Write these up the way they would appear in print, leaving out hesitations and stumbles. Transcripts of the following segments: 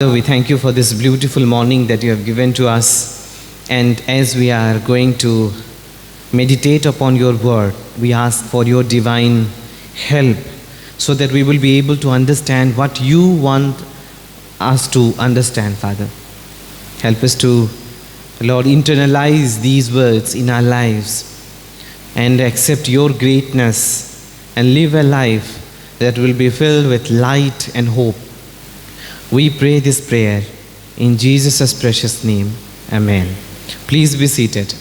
Father, we thank you for this beautiful morning that you have given to us. And as we are going to meditate upon your word, we ask for your divine help so that we will be able to understand what you want us to understand, Father. Help us to, Lord, internalize these words in our lives and accept your greatness and live a life that will be filled with light and hope. We pray this prayer in Jesus' precious name. Amen. Please be seated.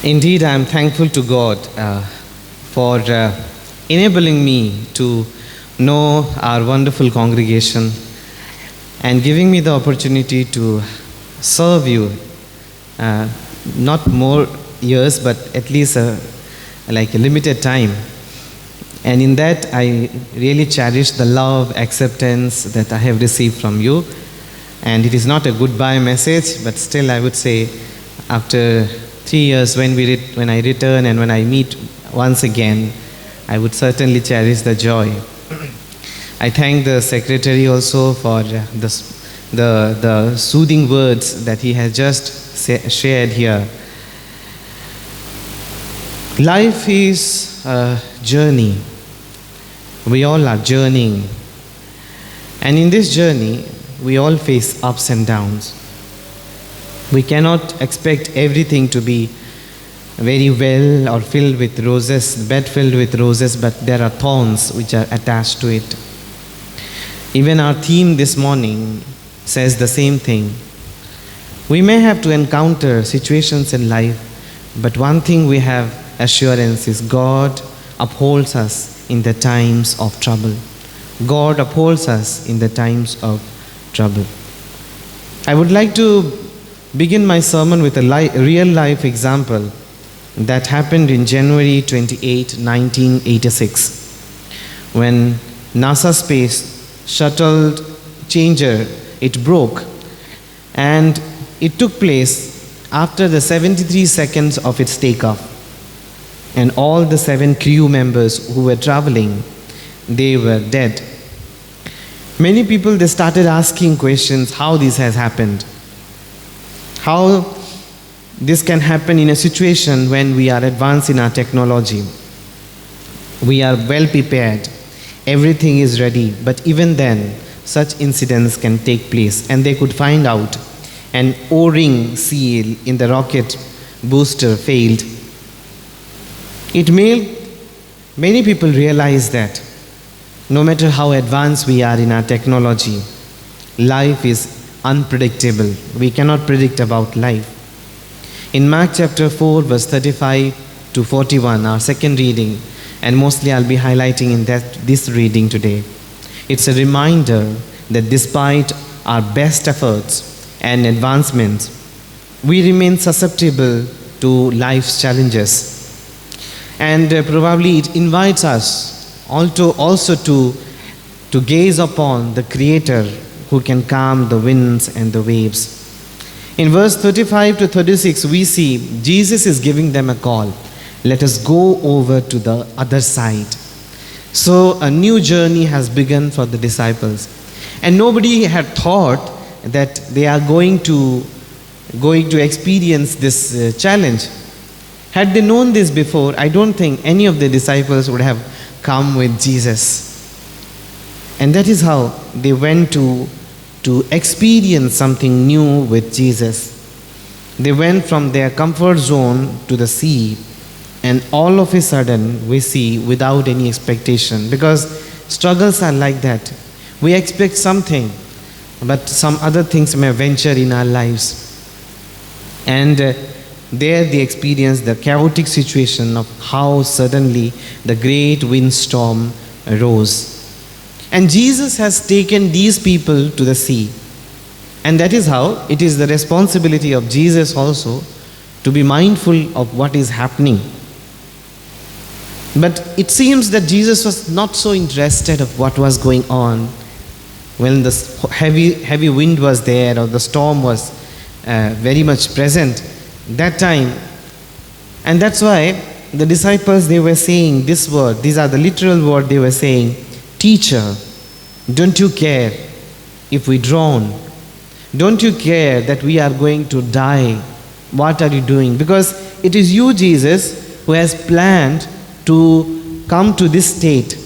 Indeed, I am thankful to God for enabling me to know our wonderful congregation and giving me the opportunity to serve you. Not more years, but at least like a limited time. And in that, I really cherish the love, acceptance that I have received from you. And it is not a goodbye message, but still I would say after 3 years when I return and when I meet once again, I would certainly cherish the joy. I thank the secretary also for the soothing words that he has just shared here. Life is a journey. We all are journeying. And in this journey, we all face ups and downs. We cannot expect everything to be very well or filled with roses, bed filled with roses, but there are thorns which are attached to it. Even our theme this morning says the same thing. We may have to encounter situations in life, but one thing we have assurance is God upholds us in the times of trouble. God upholds us in the times of trouble. I would like to begin my sermon with a real life example that happened in January 28, 1986, when NASA Space Shuttle changer, it broke, and it took place after the 73 seconds of its takeoff. And all the 7 crew members who were traveling, they were dead. Many people, they started asking questions how this has happened. How this can happen in a situation when we are advanced in our technology. We are well prepared. Everything is ready. But even then, such incidents can take place. And they could find out an O-ring seal in the rocket booster failed. It made many people realize that no matter how advanced we are in our technology, life is unpredictable. We cannot predict about life. In Mark chapter 4, verse 35 to 41, our second reading, and mostly I'll be highlighting in this reading today, it's a reminder that despite our best efforts and advancements, we remain susceptible to life's challenges. And probably it invites us also to gaze upon the Creator who can calm the winds and the waves. In verse 35 to 36, we see Jesus is giving them a call. Let us go over to the other side. So a new journey has begun for the disciples. And nobody had thought that they are going to experience this challenge. Had they known this before, I don't think any of the disciples would have come with Jesus. And that is how they went to experience something new with Jesus. They went from their comfort zone to the sea, and all of a sudden we see without any expectation, because struggles are like that. We expect something, but some other things may venture in our lives. And there they experienced the chaotic situation of how suddenly the great windstorm arose. And Jesus has taken these people to the sea. And that is how it is the responsibility of Jesus also to be mindful of what is happening. But it seems that Jesus was not so interested of what was going on when the heavy wind was there, or the storm was very much present that time. And that's why the disciples, they were saying this word. These are the literal word they were saying. Teacher, don't you care if we drown? Don't you care that we are going to die? What are you doing? Because it is you, Jesus, who has planned to come to this state.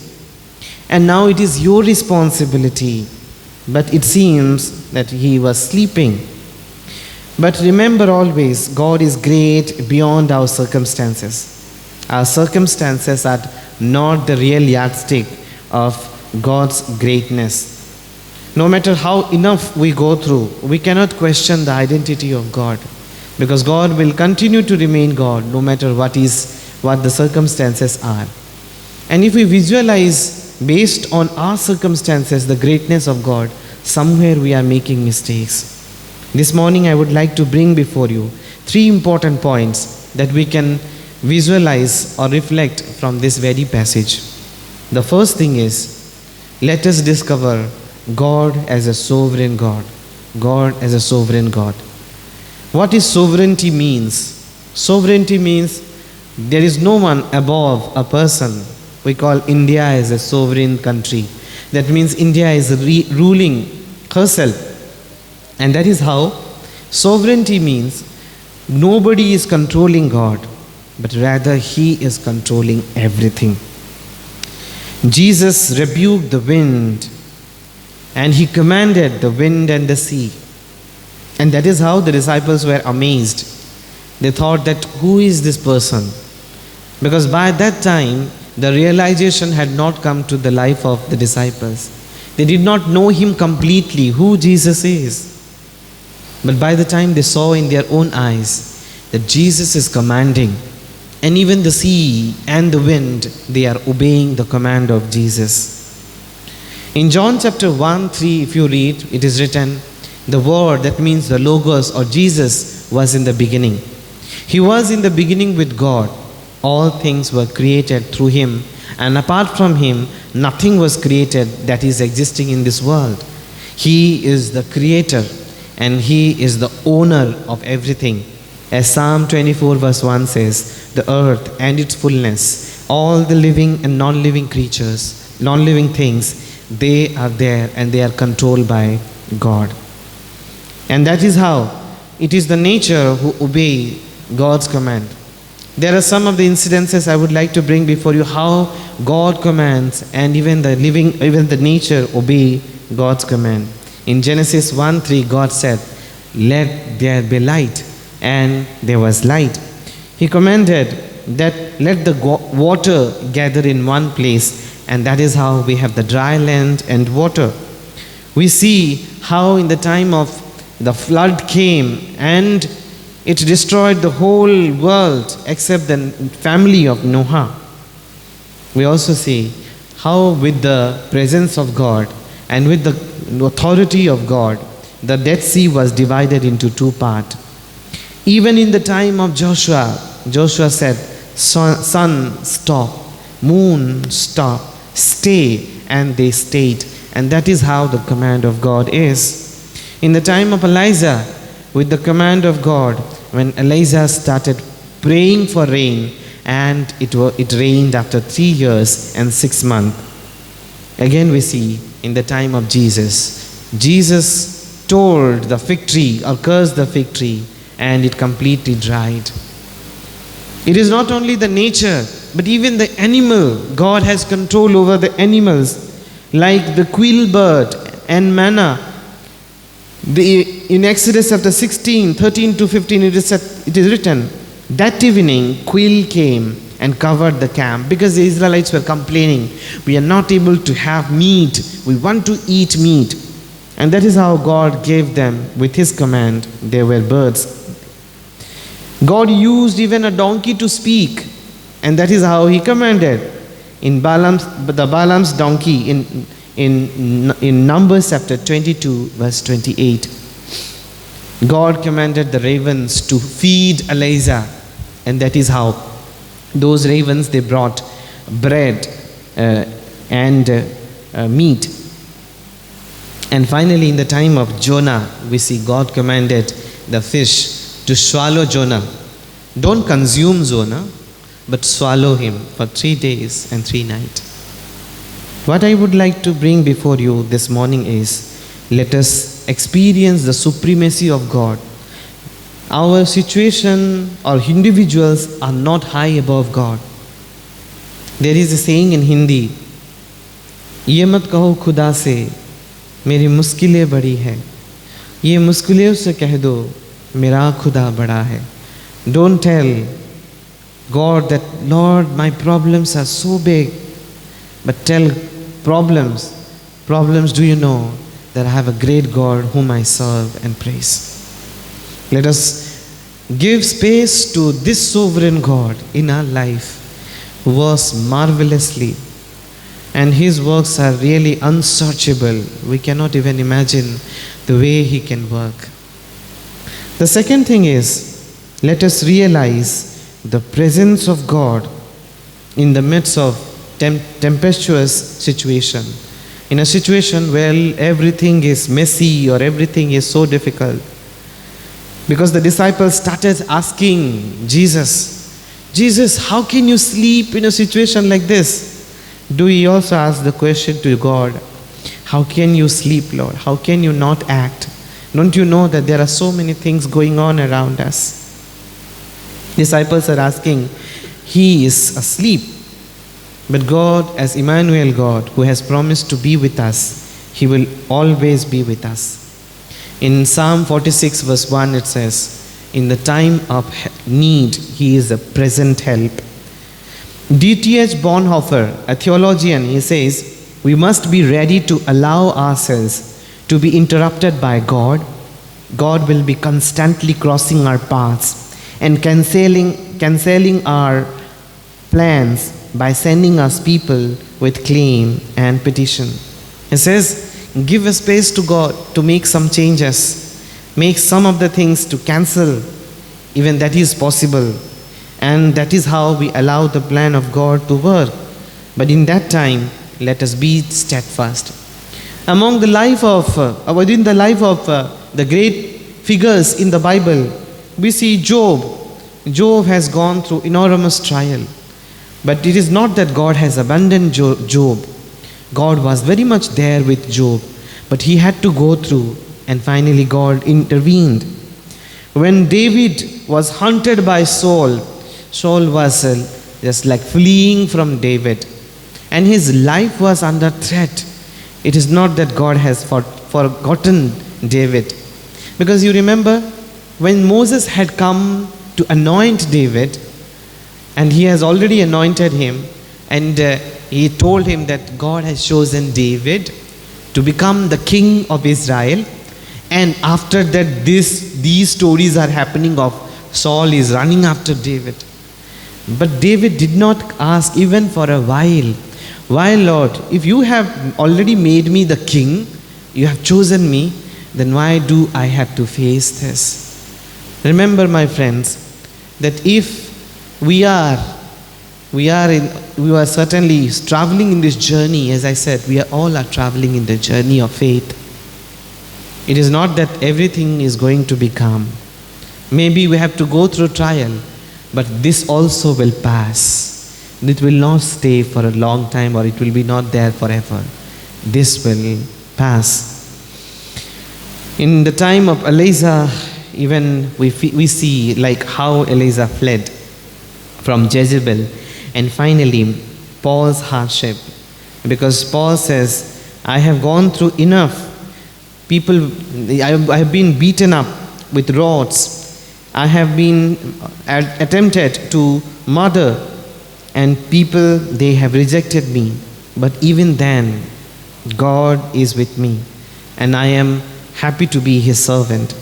And now it is your responsibility. But it seems that he was sleeping. But remember always, God is great beyond our circumstances. Our circumstances are not the real yardstick of God's greatness. No matter how enough we go through, we cannot question the identity of God, because God will continue to remain God no matter what the circumstances are. And if we visualize based on our circumstances the greatness of God, somewhere we are making mistakes. This morning I would like to bring before you 3 important points that we can visualize or reflect from this very passage. The first thing is, let us discover God as a sovereign God. God as a sovereign God. What is sovereignty means? Sovereignty means there is no one above a person. We call India as a sovereign country. That means India is ruling herself. And that is how sovereignty means nobody is controlling God, but rather He is controlling everything. Jesus rebuked the wind and He commanded the wind and the sea. And that is how the disciples were amazed. They thought that who is this person? Because by that time the realization had not come to the life of the disciples. They did not know Him completely, who Jesus is. But by the time they saw in their own eyes that Jesus is commanding, and even the sea and the wind, they are obeying the command of Jesus. In John chapter 1:3, if you read, it is written, the Word, that means the Logos or Jesus, was in the beginning. He was in the beginning with God. All things were created through Him, and apart from Him, nothing was created that is existing in this world. He is the Creator, and He is the owner of everything. As Psalm 24 verse 1 says, the earth and its fullness, all the living and non-living creatures, non-living things, they are there and they are controlled by God. And that is how it is the nature who obey God's command. There are some of the incidences I would like to bring before you, how God commands and even the nature obey God's command. In Genesis 1:3, God said, let there be light, and there was light. He commanded that let the water gather in one place, and that is how we have the dry land and water. We see how in the time of the flood came and it destroyed the whole world except the family of Noah. We also see how with the presence of God and with the authority of God, the Dead Sea was divided into 2 parts. Even in the time of Joshua, Joshua said, sun, stop, moon, stop, stay, and they stayed. And that is how the command of God is. In the time of Elijah, with the command of God, when Elijah started praying for rain, and it rained after 3 years and 6 months. Again we see in the time of Jesus, Jesus told the fig tree or cursed the fig tree, and it completely dried. It is not only the nature, but even the animal. God has control over the animals, like the quail bird and manna. In Exodus chapter 16, 13 to 15, it is written, that evening quail came and covered the camp, because the Israelites were complaining, we are not able to have meat, we want to eat meat. And that is how God gave them, with His command, there were birds. God used even a donkey to speak, and that is how He commanded. In Balaam's donkey, in Numbers chapter 22 verse 28, God commanded the ravens to feed Elijah, and that is how those ravens, they brought bread and meat. And finally, in the time of Jonah, we see God commanded the fish to swallow Jonah. Don't consume Jonah, but swallow him for 3 days and 3 nights. What I would like to bring before you this morning is, let us experience the supremacy of God. Our situation or individuals are not high above God. There is a saying in Hindi, ये मत कहो खुदा से मेरी मुश्किलें बड़ी है, ये मुश्किलों से कह दो मेरा खुदा बड़ा है. Don't tell God that, Lord, my problems are so big, but tell problems, do you know that I have a great God whom I serve and praise. Let us give space to this sovereign God in our life who works marvelously, and His works are really unsearchable. We cannot even imagine the way He can work. The second thing is, let us realize the presence of God in the midst of tempestuous situation. In a situation where everything is messy or everything is so difficult. Because the disciples started asking Jesus, how can you sleep in a situation like this? Do we also ask the question to God, how can you sleep, Lord? How can you not act? Don't you know that there are so many things going on around us? Disciples are asking, He is asleep. But God, as Emmanuel God, who has promised to be with us, He will always be with us. In Psalm 46 verse 1 it says, in the time of need, He is a present help. D.T.H. Bonhoeffer, a theologian, he says, we must be ready to allow ourselves to be interrupted by God. God will be constantly crossing our paths and cancelling our plans by sending us people with claim and petition. He says, give a space to God to make some changes, make some of the things to cancel, even that is possible. And that is how we allow the plan of God to work. But in that time, let us be steadfast. Within the life of the great figures in the Bible, we see Job. Job has gone through enormous trial. But it is not that God has abandoned Job. God was very much there with Job. But he had to go through, and finally God intervened. When David was hunted by Saul, Saul was just like fleeing from David. And his life was under threat. It is not that God has forgotten David. Because you remember, when Moses had come to anoint David, and he has already anointed him, and he told him that God has chosen David to become the king of Israel. And after that, these stories are happening of Saul is running after David. But David did not ask even for a while, why, Lord, if you have already made me the king, you have chosen me, then why do I have to face this? Remember, my friends, that if we are certainly traveling in this journey. As I said, we all are traveling in the journey of faith. It is not that everything is going to be calm. Maybe we have to go through trial, but this also will pass. It will not stay for a long time, or it will be not there forever. This will pass. In the time of Elijah, even we see like how Elijah fled from Jezebel, and finally Paul's hardship, because Paul says, I have gone through enough. I have been beaten up with rods. I have been attempted to murder, and people, they have rejected me. But even then, God is with me, and I am happy to be His servant.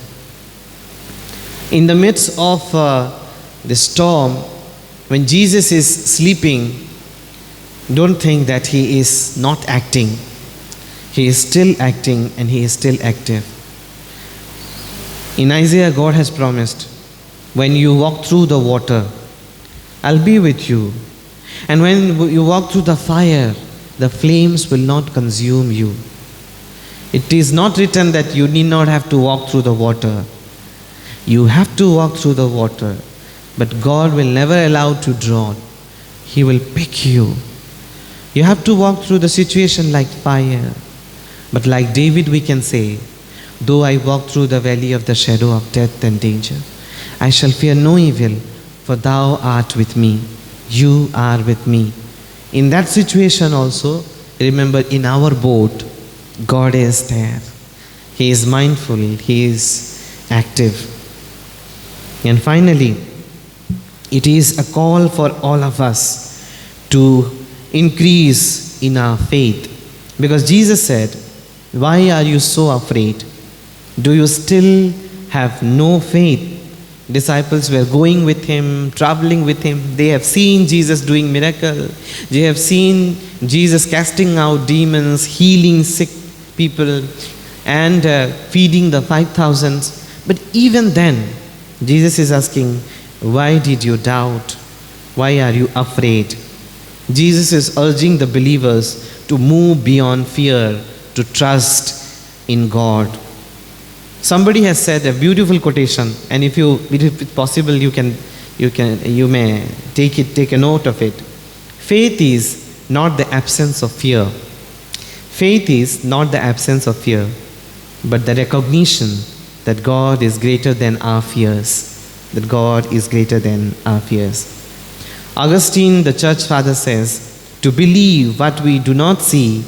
In the midst of the storm, when Jesus is sleeping, don't think that He is not acting. He is still acting, and He is still active. In Isaiah, God has promised, when you walk through the water, I'll be with you. And when you walk through the fire, the flames will not consume you. It is not written that you need not have to walk through the water. You have to walk through the water, but God will never allow to drown. He will pick you. You have to walk through the situation like fire. But like David, we can say, though I walk through the valley of the shadow of death and danger, I shall fear no evil, for thou art with me. You are with me. In that situation also, remember, in our boat, God is there. He is mindful, He is active. And finally, it is a call for all of us to increase in our faith. Because Jesus said, why are you so afraid? Do you still have no faith? Disciples were going with Him, traveling with Him. They have seen Jesus doing miracles. They have seen Jesus casting out demons, healing sick people, and feeding the 5,000. But even then, Jesus is asking, why did you doubt? Why are you afraid? Jesus is urging the believers to move beyond fear, to trust in God. Somebody has said a beautiful quotation, and if it's possible, you may take a note of it. Faith is not the absence of fear. Faith is not the absence of fear, but the recognition that God is greater than our fears. That God is greater than our fears. Augustine, the church father, says, to believe what we do not see,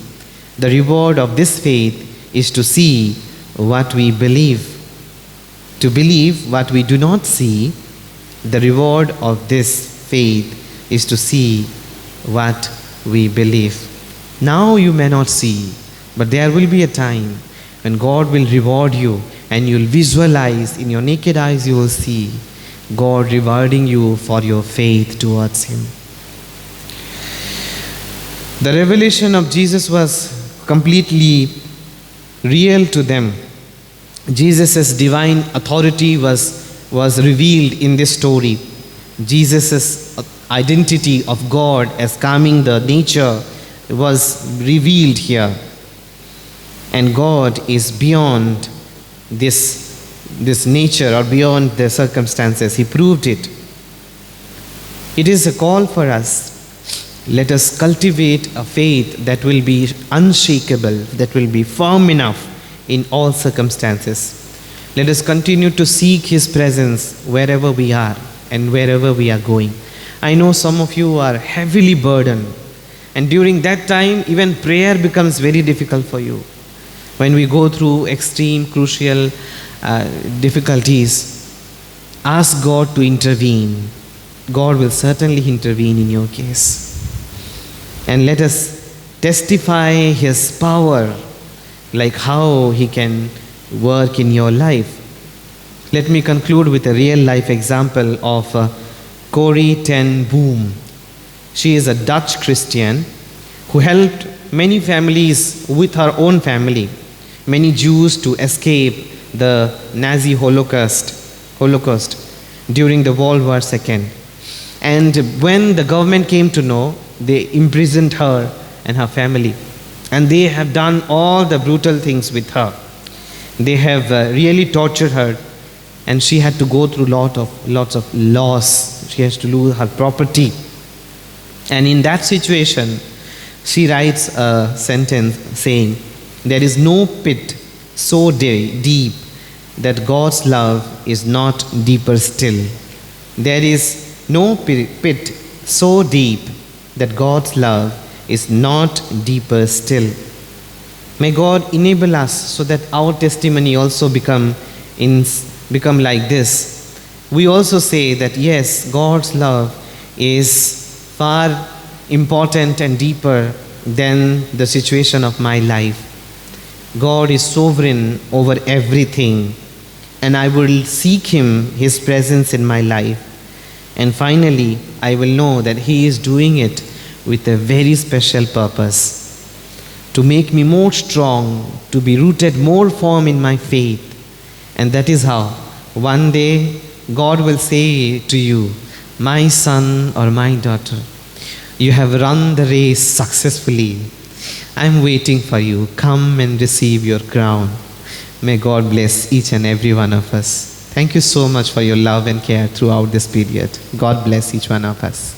the reward of this faith is to see what we believe. To believe what we do not see, the reward of this faith is to see what we believe. Now you may not see, but there will be a time when God will reward you, and you'll visualize, in your naked eyes you will see God rewarding you for your faith towards Him. The revelation of Jesus was completely real to them. Jesus' divine authority was revealed in this story. Jesus' identity of God as calming the nature was revealed here. And God is beyond this nature or beyond the circumstances. He proved it. It is a call for us. Let us cultivate a faith that will be unshakable, that will be firm enough in all circumstances. Let us continue to seek His presence wherever we are and wherever we are going. I know some of you are heavily burdened, and during that time even prayer becomes very difficult for you. When we go through extreme, crucial difficulties, ask God to intervene. God will certainly intervene in your case. And let us testify His power, like how He can work in your life. Let me conclude with a real life example of Corrie ten Boom. She is a Dutch Christian who helped many families with her own family, many Jews, to escape the Nazi Holocaust during the World War II. And when the government came to know, they imprisoned her and her family. And they have done all the brutal things with her. They have really tortured her, and she had to go through lots of loss. She has to lose her property. And in that situation, she writes a sentence saying, there is no pit so deep that God's love is not deeper still. There is no pit so deep that God's love is not deeper still. May God enable us so that our testimony also become like this. We also say that yes, God's love is far important and deeper than the situation of my life. God is sovereign over everything, and I will seek Him, His presence in my life. And finally, I will know that He is doing it with a very special purpose, to make me more strong, to be rooted more firm in my faith. And that is how one day God will say to you, my son or my daughter, you have run the race successfully. I am waiting for you. Come and receive your crown. May God bless each and every one of us. Thank you so much for your love and care throughout this period. God bless each one of us.